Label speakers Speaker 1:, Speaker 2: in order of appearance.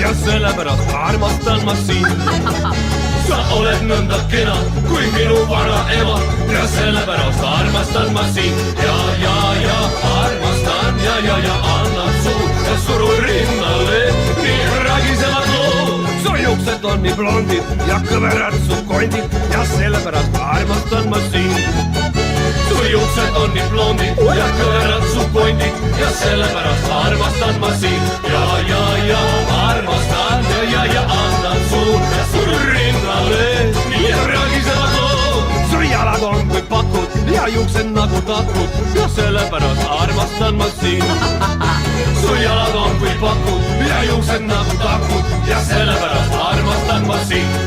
Speaker 1: ja sellepärast armastan ma sind. Sa oled nõnda kena kui minu vana ema ja sellepärast armastan ma sind. Ja armastan ja annan suud ja surun rinnale nii rägisevad lood. Su juuksed on nii blondid ja kõverad su kondid ja sellepärast armastan ma sind. Su juuksed on nii blondid ja kõverad su kondid ja sellepärast armastan ma sind. Ja armastan ja annan suud ja surun rinnale nii rägisevad lood. Su jalad on kui pakud ja juuksed nagu takud ja sellepärast armastan ma sind. Su jalad on kui pakud ja juuksed nagu takud ja sellepärast armastan ma sind.